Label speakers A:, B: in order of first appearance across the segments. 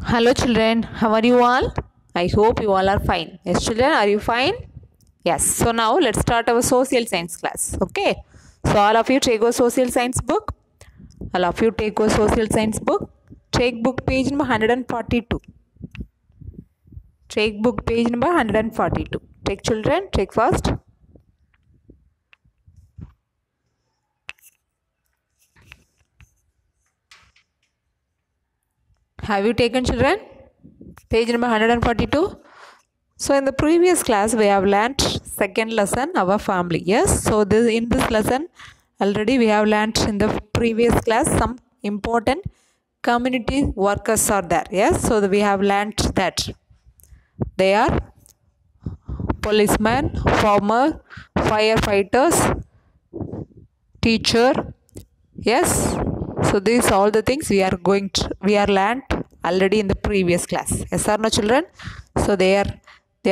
A: Hello children, how are you all? I hope you all are fine. Yes children, are you fine? Yes. So now let's start our social science class. Okay. So all of you take a social science book. All of you take a social science book. Take book page number 142. Take book page number 142. Take children, take first. Have you taken children? Page number 142. So in the previous class we have learnt second lesson our family. Yes. So in this lesson already we have learnt in the previous class some important community workers are there. Yes. So we have learnt that they are policemen, farmer, firefighters, teacher. Yes. So these all the things we are learnt already in the previous class. Yes or no children? So they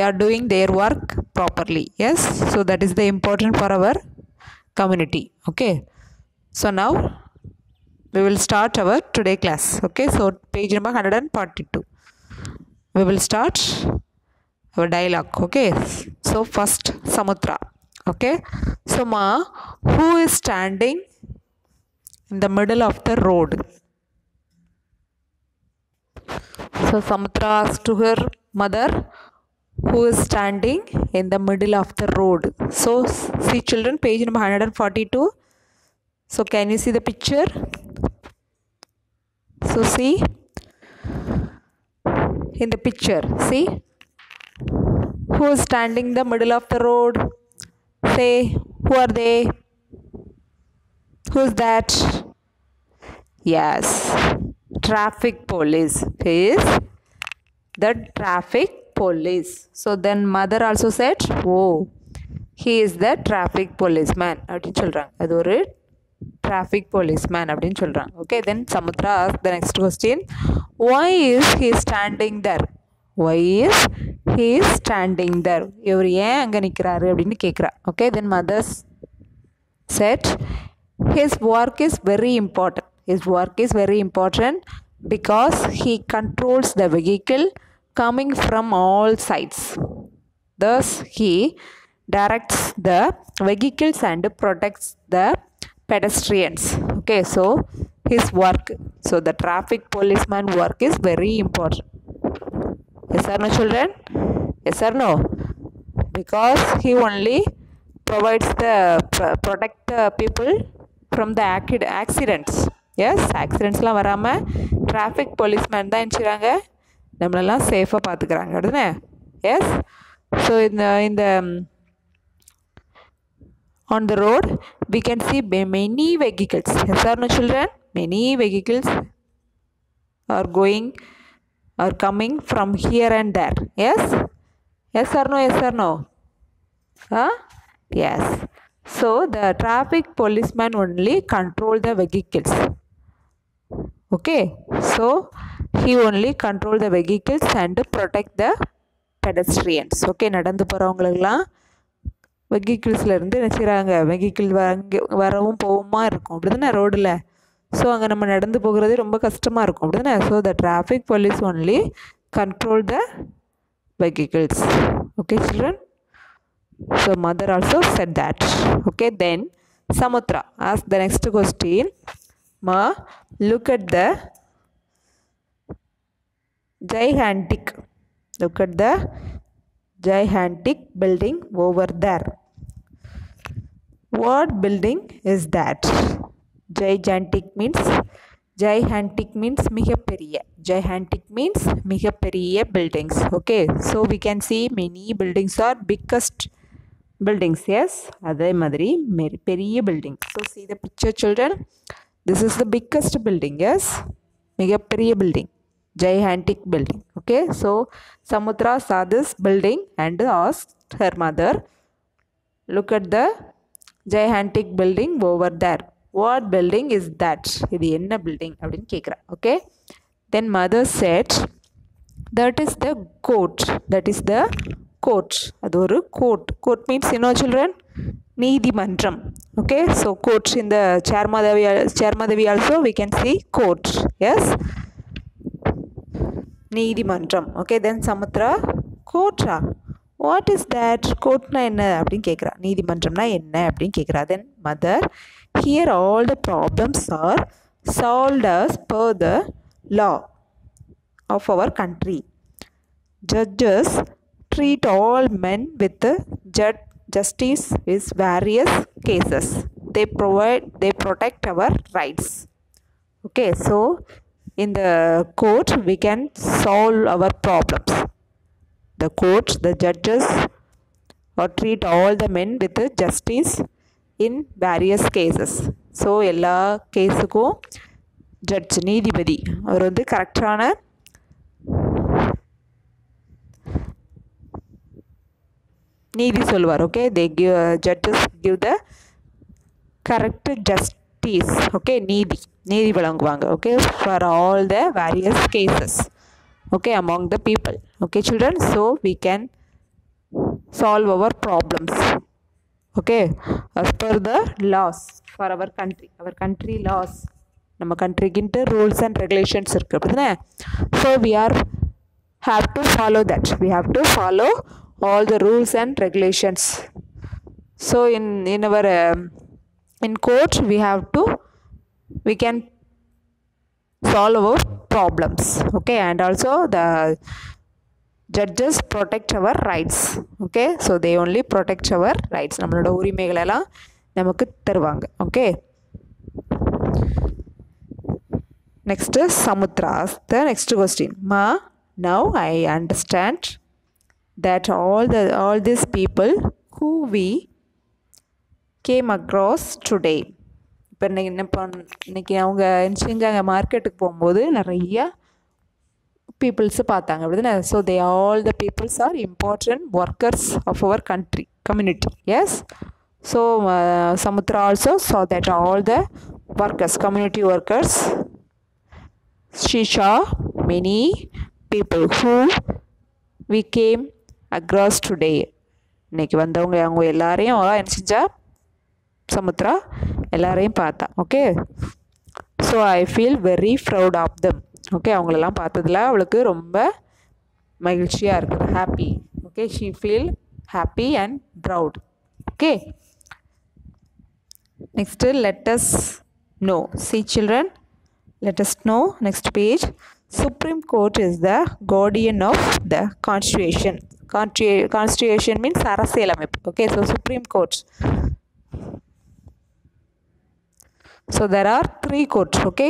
A: are doing their work properly. Yes. So that is the important for our community. Okay. So now we will start our today class. Okay. So page number 142. We will start our dialogue. Okay. So first Samutra. Okay. So Ma, who is standing in the middle of the road? So Samutra asked to her mother, who is standing in the middle of the road. So see children, page number 142. So can you see the picture? So see in the picture, see who is standing in the middle of the road. Say, who are they? Who's that? Yes, traffic police. He is the traffic police. So then mother also said, oh, he is the traffic policeman. அப்படின்னு சொல்றாங்க. அது ஒரு traffic policeman அப்படின்னு சொல்றாங்க. Okay, then Samutra asked the next question. Why is he standing there? Why is he standing there? இவர் ஏன் அங்க நிக்கிறாரு அப்படின்னு கேக்குறா. Okay, then mother said, his work is very important. His work is very important because he controls the vehicle coming from all sides. Thus, he directs the vehicles and protects the pedestrians. Okay, so his work. So the traffic policeman work is very important. Yes or no children? Yes or no? Because he only provides the protect the people from the accidents. Yes, accidents-லாம் வராமல் traffic policeman தான் என்ன நம்மளெல்லாம் சேஃபாக பார்த்துக்கிறாங்க அப்படிதானே. S. So இந்த on the road we can see many vehicles. Yes or no children? Many vehicles are coming from here and there. Yes. Yes or no? Yes or no? Huh? Yes. So the traffic policeman only control the vehicles. Okay. So he only control the vehicles and protect the pedestrians. Okay. நடந்து போகிறவங்களுக்கெல்லாம் வெஹிக்கிள்ஸில் இருந்து என்ன செய்கிறாங்க, vehicle வரவும் போகுமா இருக்கும் அப்படி தானே ரோடில். ஸோ அங்கே நம்ம நடந்து போகிறது ரொம்ப கஷ்டமாக இருக்கும் அப்படி தானே. So the traffic police only control the vehicles. Okay children. So mother also said that. Okay, then Samutra asked the next question. Ma, look at the gigantic. Look at the gigantic building over there. What building is that? Gigantic means மிகப்பெரிய. Gigantic means மிகப்பெரிய buildings. Okay, so we can see many buildings are biggest buildings. Yes, அதே மாதிரி பெரிய building. So see the picture children. This is the biggest building. Yes, மிகப்பெரிய building, gigantic building. Okay, so Samutra saw this building and asked her mother, look at the gigantic building over there. What building is that? இது என்ன building அப்படின்னு கேட்குறா. Okay, then mother said, that is the court. That is the court. அது ஒரு court. Court means you know children, நீதிமன்றம். Okay, so court in the Charmadavi also we can see court. Yes, நீதிமன்றம். Okay, then Samutra, courtra. What is that? கோர்ட்னா என்ன அப்படின்னு கேட்குறா. நீதிமன்றம்னா என்ன அப்படின்னு கேட்குறா. Then mother, here all the problems are solved as per the law of our country. Judges treat all men with justice with various cases. They protect our rights. Okay, so in the court we can solve our problems. The courts, the judges treat all the men with justice in various cases. So எல்லா கேஸுக்கும் judge நீதிபதி அவர் வந்து கரெக்டான நீதி சொல்லுவார். Okay, they give judges give the correct justice. Okay, நீதி வழங்குவாங்க. Okay, for all the various cases. Okay, among the people. Okay children, so we can solve our problems. Okay, as per the laws for our country laws. நம்ம கண்ட்ரிக்கின்ட்டு rules and regulations இருக்குது அப்படிதானே. So we have to follow that. We have to follow all the rules and regulations. So in our in court we can solve our problems. Okay, and also the judges protect our rights. Okay, so they only protect our rights. நம்மளோட உரிமைகள் எல்லாம் நமக்கு தருவாங்க. Okay, next Samutra asks the next question. Ma, now I understand that all these people who we came across today. இப்போ இன்னைக்கு அவங்க என்ன செஞ்சாங்க, மார்க்கெட்டுக்கு போகும்போது நிறைய பீப்புள்ஸை பார்த்தாங்க அப்படிதானே. So they all the peoples are important workers of our community. Yes, so Samutra also saw that all the workers, community workers, she saw many people who we came across today. இன்னைக்கு வந்தவங்க அவங்க எல்லாரையும் என்ன செஞ்சா, சமுத்ரா எல்லாரையும் பார்த்தா. Okay, so I feel very proud of them. Okay, அவங்களெல்லாம் பார்த்ததில் அவளுக்கு ரொம்ப மகிழ்ச்சியாக இருக்குது, happy. Okay, she feel happy and proud. Okay, next let us know. See children, let us know, next page. Supreme Court is the guardian of the constitution. Constitution means அரசியலமைப்பு. Okay, so Supreme Court. So there are 3 courts. Okay,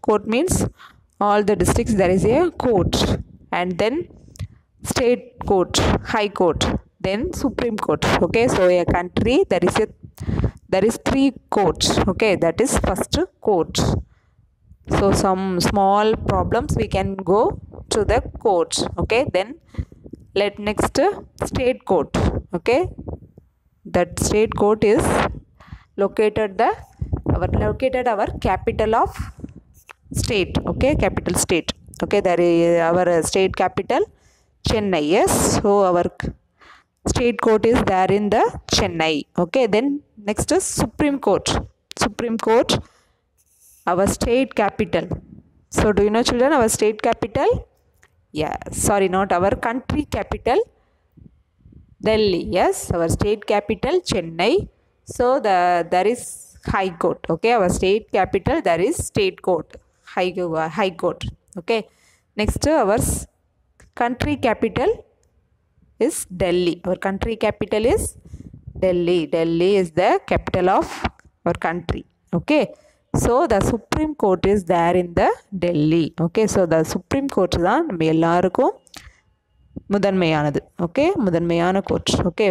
A: court means all the districts there is a court, and then state court, high court, then Supreme Court. Okay, so a country there is 3 courts. Okay, that is first court. So some small problems we can go to the court. Okay, then next state court. Okay, that state court is located our capital of state. Okay, capital state. Okay, there is our state capital Chennai. Yes, so our state court is there in the Chennai. Okay, then next is Supreme Court. Our state capital. So do you know children our state capital? Yeah, sorry, not our country capital, Delhi. Yes, our state capital Chennai. So there is high court. Okay, our state capital there is state court, high court. Okay, next our country capital is Delhi. Our country capital is Delhi. Delhi is the capital of our country. Okay, so the Supreme Court is there in the Delhi. Okay, so the Supreme Court தான் நம்ம எல்லாருக்கும் முதன்மையானது. Okay, முதன்மையான court. Okay,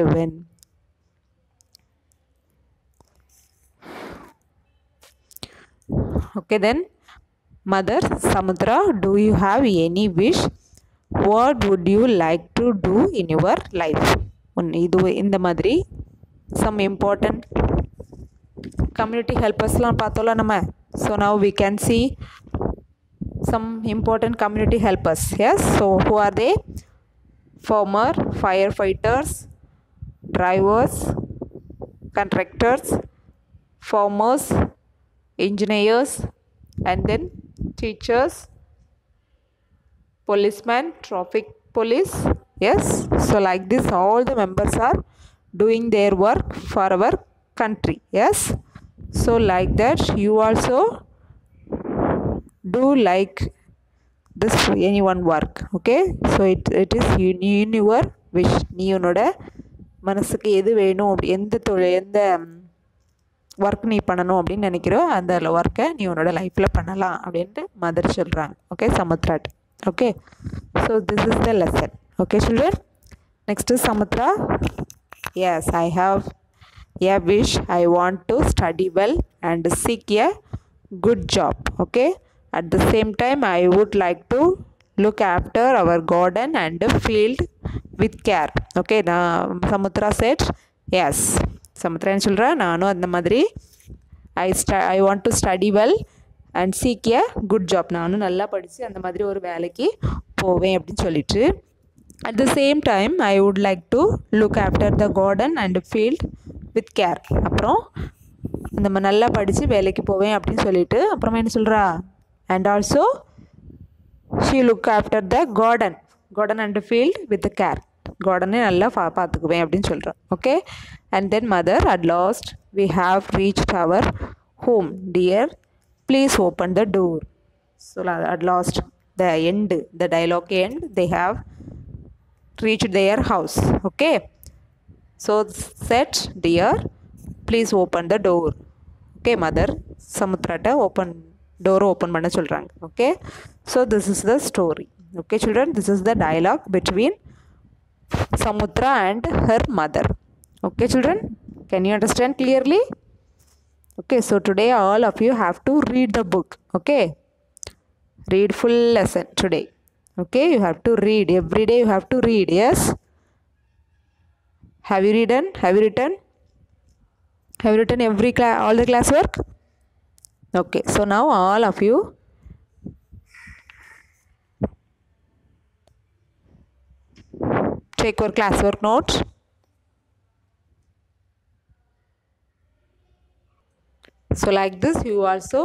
A: okay, then Mother Samutra, do you have any wish? What would you like to do in your life? இது இந்த மாதிரி some important community helpersலாம் பார்த்தோம்ல நம்ம. So now we can see some important community helpers. Yes, so who are they? Farmer, firefighters, drivers, contractors, farmers, engineers, and then teachers, policeman, traffic police. Yes, so like this all the members are doing their work for our country. Yes, so like that you also do like this anyone work. Okay, so it is in your wish. நீ உன்னோட மனசுக்கு எது வேணும் அப்படி எந்த work நீ பண்ணணும் அப்படின்னு நினைக்கிறோ அந்த ஒர்க்கை நீ உன்னோட லைஃப்பில் பண்ணலாம் அப்படின்ட்டு மதர் சொல்கிறாங்க. ஓகே, சமுத்ராட். Okay, so this is the lesson. Okay children, next is Samudra. Yes, I have a wish. I want to study well and seek a good job. Okay, at the same time I would like to look after our garden and field with care. Okay, Samutra said yes. Samutra and children, நானும் அந்த மாதிரி I want to study well and seek a good job. நானும் நல்லா படித்து அந்த மாதிரி ஒரு வேலைக்கு போவேன் அப்படின்னு சொல்லிட்டு, at the same time I would like to look after the garden and field with care. அப்புறம் நம்ம நல்லா படித்து வேலைக்கு போவேன் அப்படின்னு சொல்லிட்டு அப்புறமா என்ன சொல்கிறா, and also she look after the garden and field with the care. கார்டனை நல்லா பார்த்துக்குவேன் அப்படின்னு சொல்கிறேன். Okay, and then mother, at last we have reached our home dear, please open the door. So at last the end, the dialogue end, they have reached their house. Okay, so said dear, please open the door. Okay, mother சமுத்ராட்ட door open பண்ண சொல்கிறாங்க. Okay, so this is the story. Okay children, this is the dialogue between Samutra and her mother. Okay children, can you understand clearly? Okay, so today all of you have to read the book. Okay, read full lesson today. Okay, you have to read every day, you have to read. Yes, have you written every all the class work? Okay, so now all of you take your classwork note. So like this you also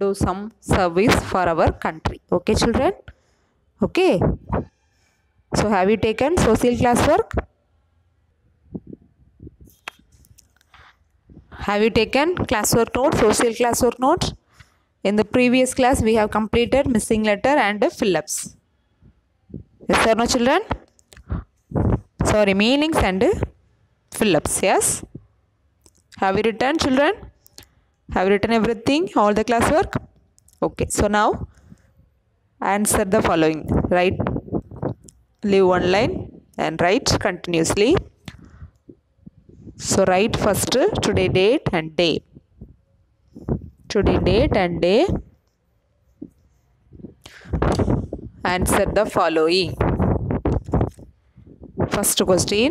A: do some service for our country. Okay children, okay, so have you taken social classwork? Have you taken classwork note, social classwork note? In the previous class we have completed missing letter and fill-ups. Yes or no children? Sorry, meanings and fill-ups. Yes, have you written children? Have you written everything, all the classwork? Okay, so now answer the following. Write, leave one line and write continuously. So write first today date and day. Today date and day. Answer the following. First question,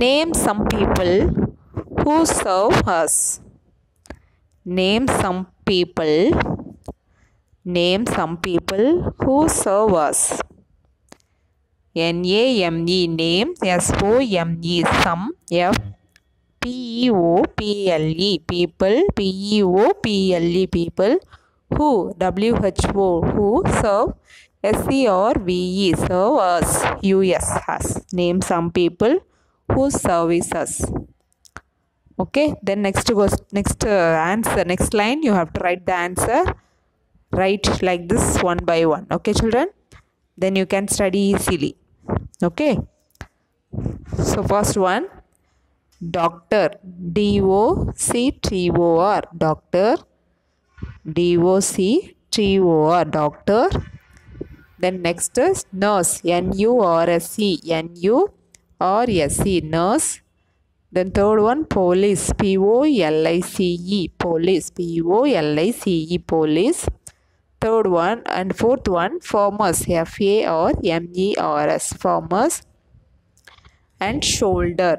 A: name some people who serve us. Name some people who serve us. N-A-M-E, name. S-O-M-E, some. P-E-O-P-L-E, people. P-E-O-P-L-E, people. Who, W-H-O, who serve. S-E-R-V-E, serve us. U-S, us. Name some people who service us. Okay, then next answer, next line you have to write the answer. Write like this one by one. Okay children, then you can study easily. Okay, so first one, doctor. D-O-C-T-O-R, doctor. D-O-C-T-O-R, doctor. Then next is nurse. N-U-R-S-E, N-U-R-S-E, nurse. Then third one, police. P-O-L-I-C-E, police. P-O-L-I-C-E, police. Third one and fourth one, farmers. F-A-R-M-E-R-S, farmers. And soldier.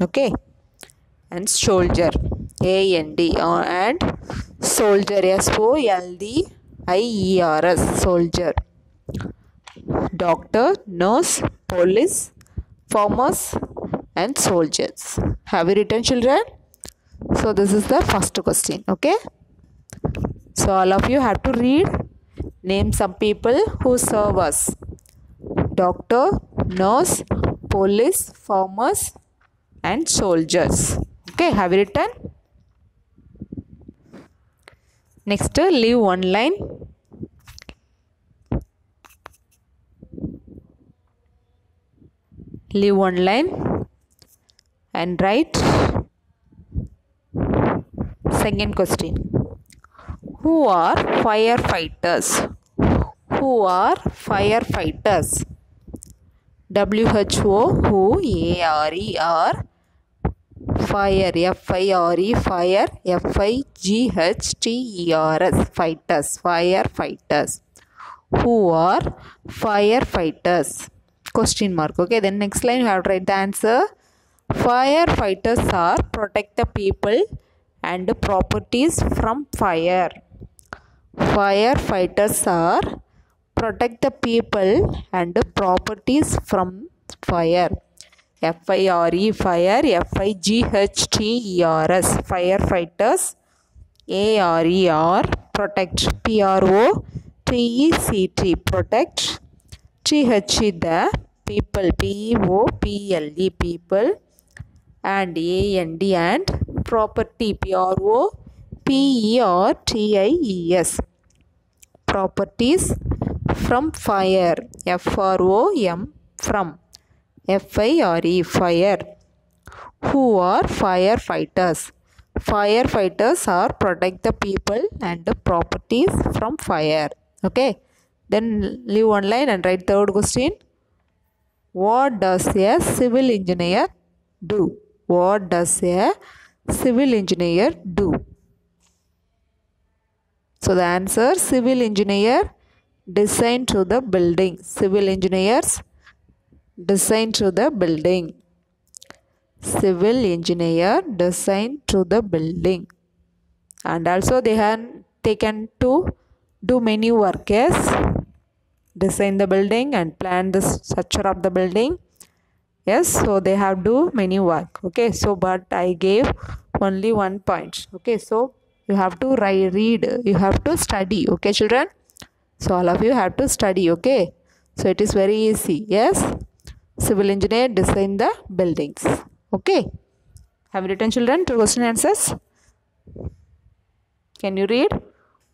A: Okay, and soldier, A-N-D, and soldier, S-O-L-D-I-E-R-S, soldier. Doctor, nurse, police, farmers and soldiers. Have you written children? So this is the first question. Okay, So all of you have to read. Name some people who serve us. Doctor, nurse, police, farmers and soldiers. Okay, have you written? Next, leave one line. Leave one line and write second question. Who are firefighters? Who are firefighters? WHO, who, ARE, fire, FIRE, fire, FIGHTERS, fighters, firefighters. Who are firefighters? Question mark. Okay, then next line you have to write the answer. Firefighters are protect the people and properties from fire. Firefighters are protect the people and properties from fire. FIRE, fire, FIGHTERS, firefighters. ARE, protect, PROTECT, protect. THE, the people, PEOPLE, people. And AND, and property, PROPERTIES, properties from fire, FROM, from, FIRE, fire. Who are firefighters? Firefighters are protect the people and the properties from fire. Okay, then leave one line and write third question. What does a civil engineer do? What does a civil engineer do? So the answer, civil engineer design to the building. Civil engineers design to the building. Civil engineer design to the building. And also they can do many work. Yes, design the building and plan the structure of the building. Yes, so they have do many work. Okay, so but I gave only 1 point. Okay, so you have to read, you have to study. Okay, children, so all of you have to study. Okay, so it is very easy. Yes, civil engineer design the buildings. Okay, have you written, children, two question answers? Can you read?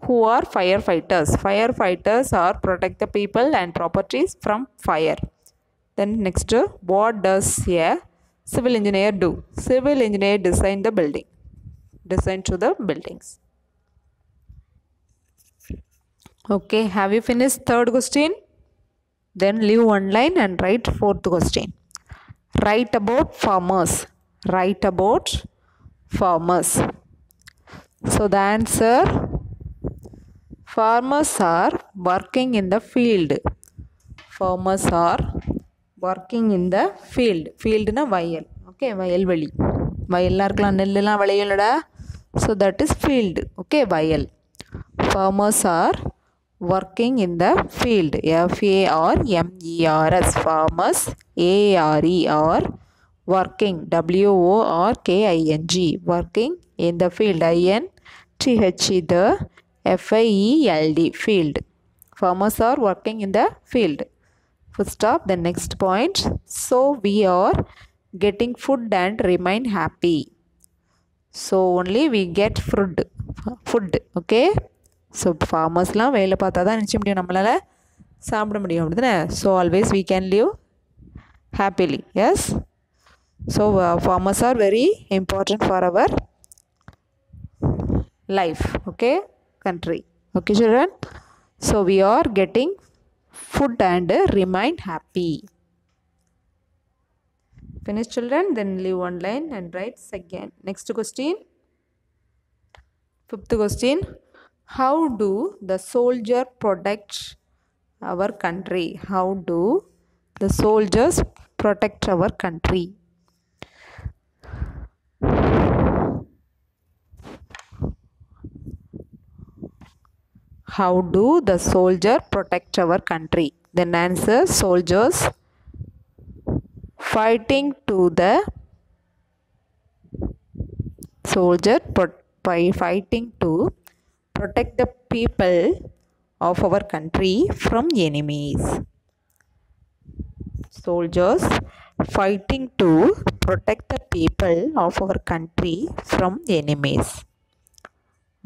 A: Who are firefighters? Firefighters are protect the people and properties from fire. Then next, what does a civil engineer do? Civil engineer design the building. Design to the buildings. Okay, have you finished third question? Then leave one line and write fourth question. Write about farmers. Write about farmers. So the answer, farmers are working in the field. Farmers are working in the field. Field na vayal. Okay, vayalveli. Vayalla irukkalam, nellilla vilayalada. So that is field. Okay, vayal. Farmers are working in the field. FARMERS, farmers. ARE, are working. WORKING, working in the field. INTHE, the FIELD, field. Farmers are working in the field. Full stop. The next point. So we are getting food and remain happy. So only we get food. Okay. So farmers la வேலை பார்த்தா தான் நிச்சயம் முடியும், நம்மளால சாப்பிட முடியும், அப்படிதானே? So always we can live happily. Yes. So farmers are very important for our life. Okay, country. Okay, children. So we are getting food and remain happy. Finish, children. Then leave one line and write second. Next question. Fifth question. How do the soldier protect our country? How do the soldiers protect our country? How do the soldier protect our country? Then answer, soldiers fighting to the fighting to protect the people of our country from enemies. Soldiers fighting to protect the people of our country from enemies.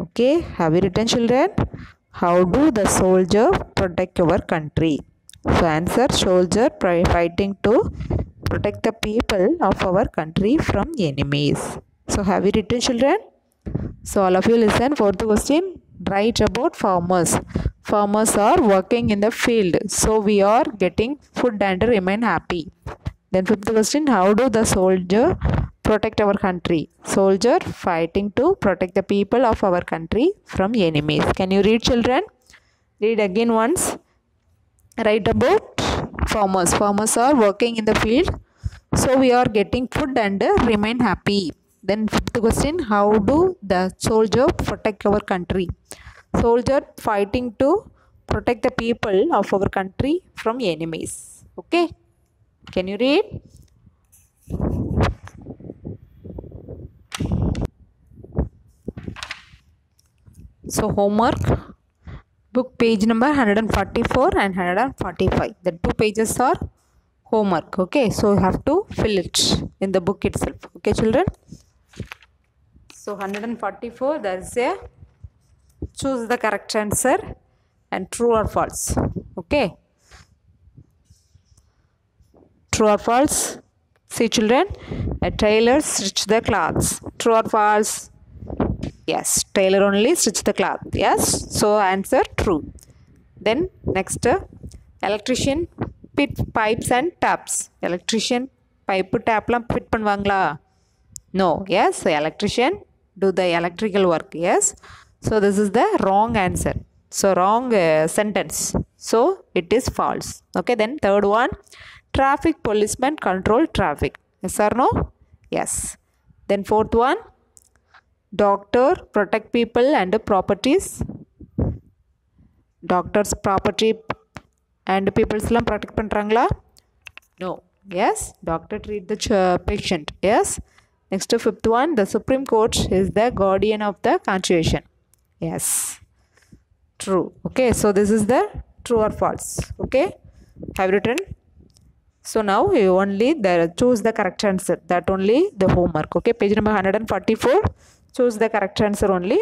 A: Okay, have you written, children? How do the soldier protect our country? So answer, soldier fighting to protect the people of our country from enemies. So have you written, children? So all of you listen. Fourth question, write about farmers. Farmers are working in the field, so we are getting food and remain happy. Then fifth question, how do the soldier protect our country? Soldier fighting to protect the people of our country from enemies. Can you read, children? Read again once. Write about farmers. Farmers are working in the field, so we are getting food and remain happy. Then fifth question, how do the soldier protect our country? Soldier fighting to protect the people of our country from enemies. Okay, can you read? So homework, book page number 144 and 145. The two pages are homework. Okay, so you have to fill it in the book itself. Okay, children. So 144, there is a choose the correct answer and true or false. Okay, true or false? See, children, a tailor stitch the clothes. True or false? Yes, tailor only stitch the cloth. Yes, so answer true. Then next, electrician fit pipes and taps. Electrician pipe tap lam fit pannuvaangala? No. Yes, electrician do the electrical work. Yes, so this is the wrong answer. So wrong sentence. So it is false. Okay, then third one, traffic policeman control traffic. Yes or no? Yes. Then fourth one, doctor protect people and properties. Doctors property and people's lam protect பண்றாங்களா? No. Yes, doctor treat the patient. Yes. Next to fifth one, the Supreme Court is the guardian of the Constitution. Yes, true. Okay, so this is the true or false. Okay, have you written? So now you only choose the correct answer. That only the homework. Okay, page number 144. Choose the correct answer only.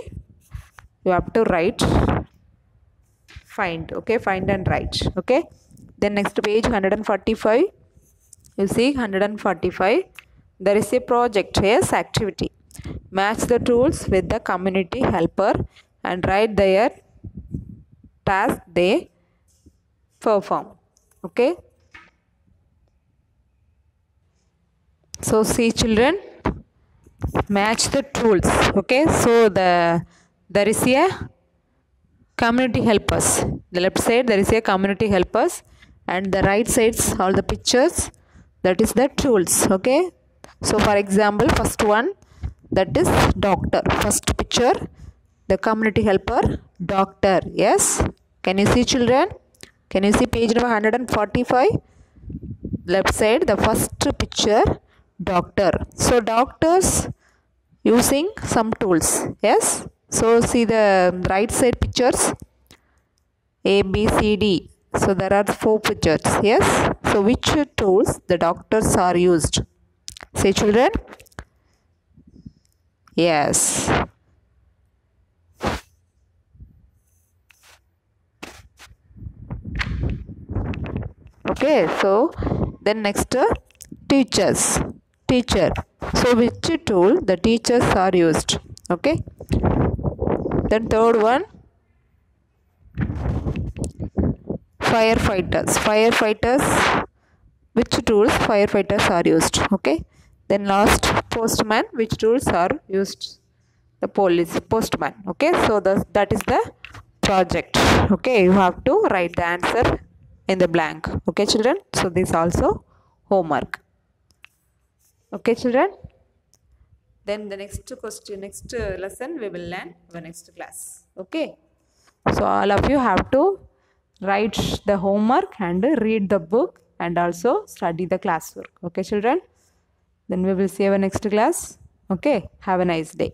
A: You have to write. Find. Okay, find and write. Okay. Then next page 145. You see 145. There is a project, yes, activity. Match the tools with the community helper and write their task they perform. Okay. So see, children, match the tools. Okay. So there is a community helpers. The left side there is a community helpers and the right sides all the pictures, that is the tools. Okay. So for example, first one, that is doctor. First picture, the community helper, doctor. Yes. Can you see, children? Can you see page number 145? Left side, the first picture, doctor. So doctors using some tools. Yes. So see the right side pictures, A, B, C, D. So there are 4 pictures. Yes. So which tools the doctors are used? Say, children. Yes. Okay, so then next, teachers. Teacher. So which tool the teachers are used? Okay. Then third one, firefighters. Firefighters. Which tools firefighters are used? Okay. Then last, postman. Which tools are used? The police, postman. Okay. So that is the project. Okay. You have to write the answer in the blank. Okay, children. So this also homework. Okay, children. Then the next question, next lesson we will learn our next class. Okay. So all of you have to write the homework and read the book and also study the classwork. Okay, children. Then we will see our next class. Okay. Have a nice day.